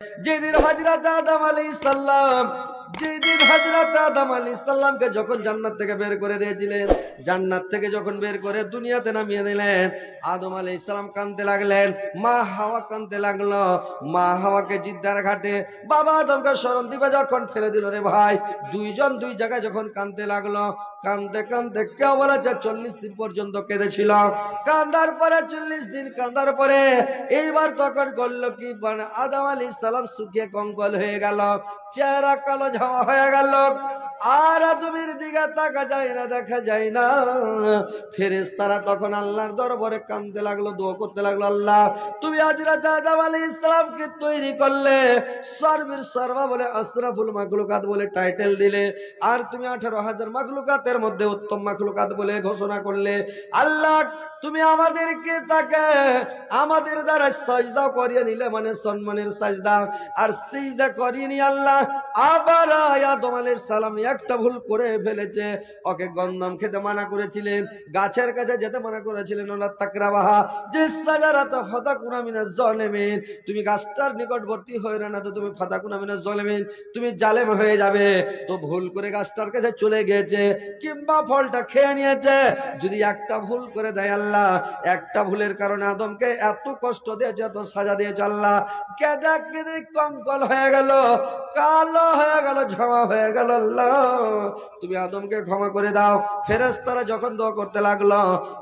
যেদিন হযরত আদম আলাইহিস সালাম কে যখন জান্নাত থেকে বের করে দিয়েছিলেন, জান্নাত থেকে যখন বের করে দুনিয়াতে নামিয়ে দিলেন, আদম আলাইহিস সালাম কাঁদতে লাগলেন, মা হাওয়া কাঁদতে লাগলো। মা হাওয়াকে জিদ্দার ঘাটে বাবা আদমকে স্মরণ দিবে যখন ফেলে দিল রে ভাই, দুইজন দুই জায়গায় যখন কাঁদতে লাগলো, কাঁদতে কাঁদতে কেউ বলেছে 40 দিন পর্যন্ত কেঁদেছিল। কাঁদার পরে 40 দিন কাঁদার পরে এইবার তখন করলো কি, আদম আলাইহিস সালাম শুকিয়ে কঙ্কাল হয়ে গেল, চেহারা কালো ঝামা হয়ে গেল, আর আদমের দিকে তাকা যায় না, দেখা যায় না। ফেরেশতারা তখন আল্লাহর দরবারে কাঁদতে লাগলো, দোয়া করতে লাগলো, আল্লাহ তুমি হযরত আদম আলাইহিস সালামকে তৈরি করলে, সর্বের সর্বা বলে আশরাফুল মাখলুকাত বলে টাইটেল দিলে, আর তুমি 18,000 মাখলুকাতের মধ্যে উত্তম মাখলুকাত বলে ঘোষণা করলে। আল্লাহ তুমি আমাদেরকে তাকে আমাদের দ্বারা সাজদা করিয়ে নিলে, মানে সম্মানের সাজদা, আর সিজদা করিয়ে নি আল্লাহ। আবার আদম আলাইহিস সালাম একটা ভুল করে ফেলেছে, ওকে গন্ধম খেতে মানা করেছিলেন, গাছের কাছে যেতে মানা করেছিলেন, ওলা তাকরাবাহা যে সাজারাত ফাতাকুনা মিনাজ জালিমিন, তুমি গাছটার নিকটবর্তী হয়ে না, তো তুমি ফাতাকুনা মিনাজ জালিমিন, তুমি জালেম হয়ে যাবে। তো ভুল করে গাছটার কাছে চলে গিয়েছে, কিংবা ফলটা খেয়ে নিয়েছে। যদি একটা ভুল করে দেয় আল্লাহ, একটা ভুলের কারণে আদমকে এত কষ্ট দিয়েছে, এত সাজা দিয়েছে আল্লাহ, কেঁদে কেঁদে কঙ্কল হয়ে গেল, কালো হয়ে গেল, ঝামা হয়ে গেল। আল্লাহ তুমি আদমকে ক্ষমা করে দাও। ফেরেশতারা যখন দোয়া করতে লাগলো,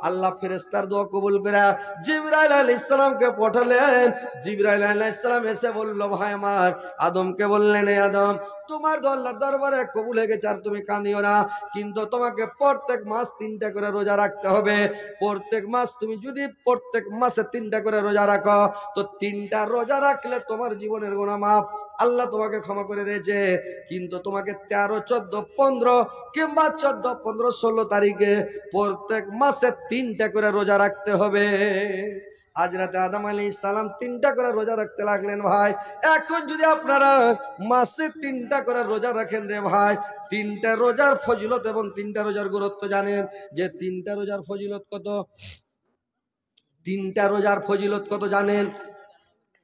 আল্লাহ ফেরেশতার দোয়া কবুল করে জিবরাইল আলাইহিস সালামকে পাঠালেন। জিবরাইল আলাইহিস সালাম এসে বলল, ভাই আমার আদমকে বললেন, এই আদম তোমার আল্লাহর দরবারে কবুল হয়ে গেছে, আর তুমি কাঁদিও না, কিন্তু তোমাকে প্রত্যেক মাস 3টা করে রোজা রাখতে হবে। প্রত্যেক মাস তুমি যদি প্রত্যেক মাসে 3টা করে রোজা রাখো, তো 3টা রোজা রাখলে তোমার জীবনের গুনাহ মাফ, আল্লাহ তোমাকে ক্ষমা করে দিয়েছে। কিন্তু তোমাকে 13, 14, 15 কিংবা 14, 15, 16 তারিখে প্রত্যেক মাসে 3টা করে রোজা রাখতে হবে। হযরত আদম আলাইহিস সালাম 3টা করে রোজা রাখতে লাগলেন। ভাই এখন যদি আপনারা মাসে 3টা করে রোজা রাখেন রে ভাই, 3টা রোজার ফজিলত এবং 3টা রোজার গুরুত্ব জানেন যে 3টা রোজার ফজিলত কত? 3টা রোজার ফজিলত কত জানেন?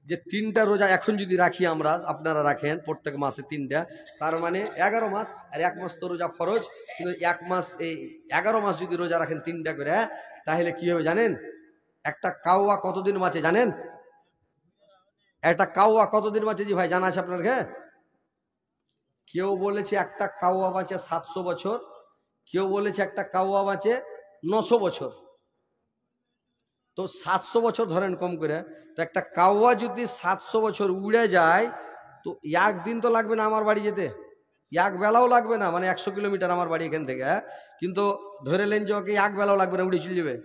যে 3টা রোজা এখন যদি রাখি আমরা, আপনারা রাখেন প্রত্যেক মাসে 3টা, তার মানে 11 মাস, আর 1 মাস তো রোজা ফরজ, কিন্তু 1 মাস, এই 11 মাস যদি রোজা রাখেন 3টা করে, তাহলে কি হবে জানেন? একটা কাওয়া কতদিন বাঁচে জানেন? একটা কাওয়া কতদিন বাঁচে জি ভাই, জানা আছে আপনার? কেউ বলেছে একটা কাওয়া বাঁচে 700 বছর, কেউ বলেছে একটা কাওয়া বাঁচে 900 বছর। তো 700 বছর ধরেন কম করে, তো একটা কাওয়া যদি 700 বছর উড়ে যায়, তো একদিন তো লাগবে না আমার বাড়ি যেতে, এক বেলাও লাগবে না, মানে 100 কিলোমিটার আমার বাড়ি এখান থেকে, কিন্তু ধরে নেন যে ওকে এক বেলাও লাগবে না, উড়ে চলে যাবে।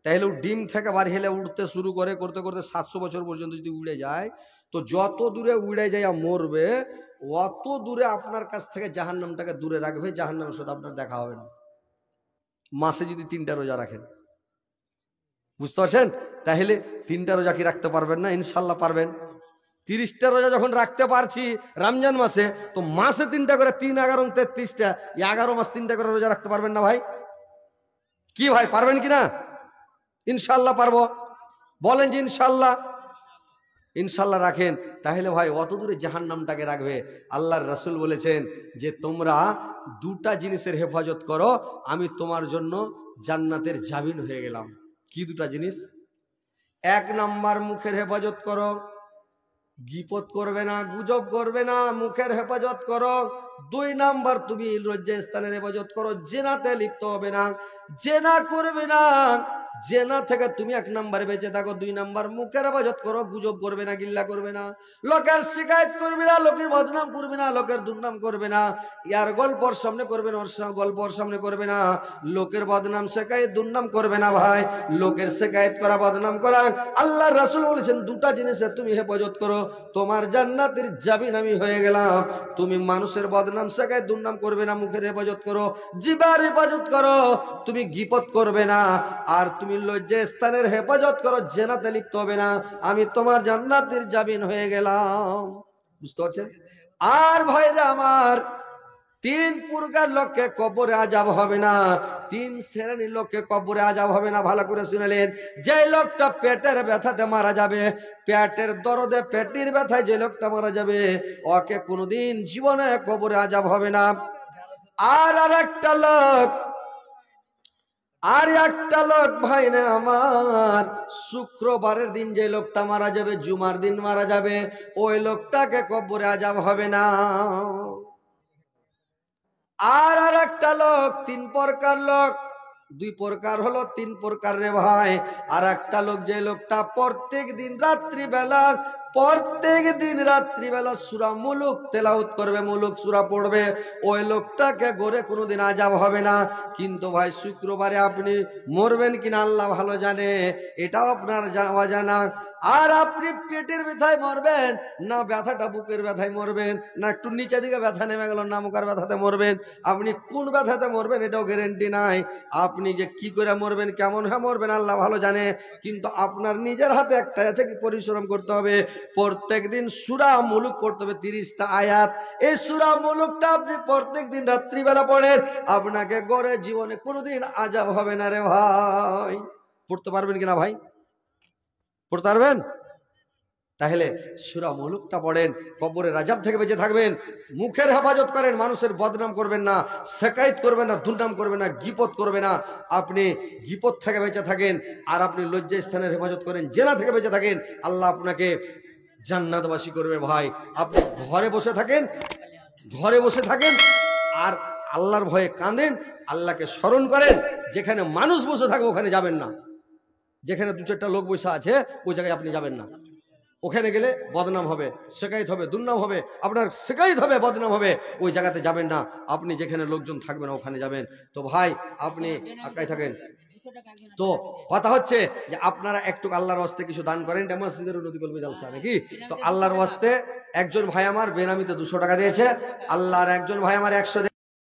তাহলে ডিম থেকে বাড়ি হেলে উঠতে শুরু করে করতে করতে 700 বছর পর্যন্ত যদি উড়ে যায়, তো যত দূরে উড়ে যায় মরবে, অত দূরে আপনার কাছ থেকে জাহান্নামটাকে দূরে রাখবে, জাহান্নামের সাথে আপনার দেখা হবে না। মাসে যদি 3টা রোজা রাখেন, বুঝতে পারছেন? তাহলে 3টা রোজা কি রাখতে পারবেন না? ইনশাল্লাহ পারবেন। 30টা রোজা যখন রাখতে পারছি রমজান মাসে, তো মাসে 3টা করে, 3, 11, 33টা, 11 মাস 3টা করে রোজা রাখতে পারবেন না ভাই? কি ভাই পারবেন কিনা? ইনশাল্লাহ পারবো, বলেন যে ইনশাল্লাহ। ইনশাল্লাহ রাখেন, তাহলে ভাই অত দূরে জাহান্নামটাকে রাখবে। আল্লাহর রাসূল বলেছেন যে তোমরা 2টা জিনিসের হেফাজত করো, আমি তোমার জন্য জান্নাতের জামিন হয়ে গেলাম। কি 2টা জিনিস? 1 নাম্বার মুখের হেফাজত করো, গীপত করবে না, গুজব করবে না, মুখের হেফাজত করো। 2 নাম্বার তুমি লজ্জাস্থানের হেফাজত করো, জেনাতে লিপ্ত হবে না, জেনা করবে না, জেনা থেকে তুমি 1 নাম্বার বেঁচে থাকো। 2 নাম্বার মুখের হেফাজত করো, গুজব করবে না, গিল্লা করবে না, লোকের শিকায়ত করবে না, লোকের বদনাম করবে না, লোকের দুর্নাম করবে না, ইয়ার গল্পর সামনে করবে না, ওর গল্পর সামনে করবে না, লোকের বদনাম শিকায়ত দুর্নাম করবে না ভাই। লোকের শিকায়ত করা, বদনাম করা, আল্লাহর রাসূল বলেছেন 2টা জিনিসে তুমি হেফাজত করো, তোমার জান্নাতের জামিন আমি হয়ে গেলাম। তুমি মানুষের বদনাম শিকায়ত দুর্নাম করবে না, মুখের হেফাজত করো, জিহ্বার হেফাজত করো, তুমি গীপত করবে না, আর তুমি লজ্জাস্থানের হেফাজত করো, জেনাতে লিপ্ত হবে না, আমি তোমার জান্নাতের জামিন হয়ে গেলাম। বুঝতে পারছেন? আর ভাইরা আমার, তিন প্রকার লোককে কবরে আযাব হবে না, তিন শ্রেণীর লোককে কবরে আযাব হবে না। ভালো করে শুনলেন, যে লোকটা পেটের ব্যথাতে মারা যাবে, পেটের দরদে পেটের ব্যথায় যে লোকটা মারা যাবে, ওকে কোনোদিন জীবনে কবরে আযাব হবে না। আর একটা লোক ভাই না আমার, শুক্রবারের দিন যে লোকটা মারা যাবে, জুমার দিন মারা যাবে, ওই লোকটাকে কবরে আযাব হবে না। আর একটা লোক, তিন প্রকার লোক, দুই প্রকার হলো, তিন প্রকার রে ভাই। আর একটা লোক, যে লোকটা প্রত্যেক দিন রাত্রিবেলা সূরা মুলুক তেলাওয়াত করবে, মুলুক সূরা পড়বে, ওই লোকটাকে গড়ে কোনোদিন আযাব হবে না। কিন্তু ভাই শুক্রবারে আপনি মরবেন কিনা আল্লাহ ভালো জানে, এটাও আপনার অজানা। আর আপনি পেটের ব্যথায় মরবেন না ব্যথাটা বুকের ব্যথায় মরবেন, না একটু নিচে দিকে ব্যথা নেমে গেল না মুখের ব্যথাতে মরবেন, আপনি কোন ব্যথাতে মরবেন এটাও গ্যারান্টি নাই। আপনি যে কি করে মরবেন, কেমন হয়ে মরবেন আল্লাহ ভালো জানে। কিন্তু আপনার নিজের হাতে একটা আছে, কি পরিশ্রম করতে হবে, প্রত্যেক দিন সূরা মুলুক পড়তে হবে 30টা আয়াত। এই সূরা মুলুকটা আপনি প্রত্যেক দিন রাত্রিবেলা পড়েন, আপনাকে গড়ে জীবনে কোনোদিন আযাব হবে না রে ভাই। পড়তে পারবেন কিনা ভাই? পড়তে পারবেন? তাহলে সূরা মুলুকটা পড়েন, কবরের আযাব থেকে বেঁচে থাকবেন। মুখের হেফাজত করেন, মানুষের বদনাম করবেন না, শেকায়েত করবেন না, দুর্নাম করবেন না, গীপত করবেন না। আপনি গীপত থেকে বেঁচে থাকেন, আর আপনি লজ্জা স্থানের হেফাজত করেন, জেনা থেকে বেঁচে থাকেন, আল্লাহ আপনাকে জান্নাতবাসী করবে ভাই। আপনি ঘরে বসে থাকেন আর আল্লাহর ভয়ে কাঁদেন, আল্লাহকে স্মরণ করেন। যেখানে মানুষ বসে থাকে ওখানে যাবেন না, যেখানে দু চারটা লোক বসে আছে ওই জায়গায় আপনি যাবেন না। ওখানে গেলে বদনাম হবে, শেকায়েত হবে, দুর্নাম হবে, আপনার শেকায়েত হবে, বদনাম হবে, ওই জায়গাতে যাবেন না। আপনি যেখানে লোকজন থাকবে না ওখানে যাবেন। তো ভাই আপনি আকায় থাকেন। তো কথা হচ্ছে যে আপনারা একটু আল্লাহর ওয়াস্তে কিছু দান করেন, এটা মসজিদের উন্নতি করবে জালসা নাকি। তো আল্লাহর ওয়াস্তে একজন ভাই আমার বেনামিতে 200 টাকা দিয়েছে, আল্লাহর একজন ভাই আমার 100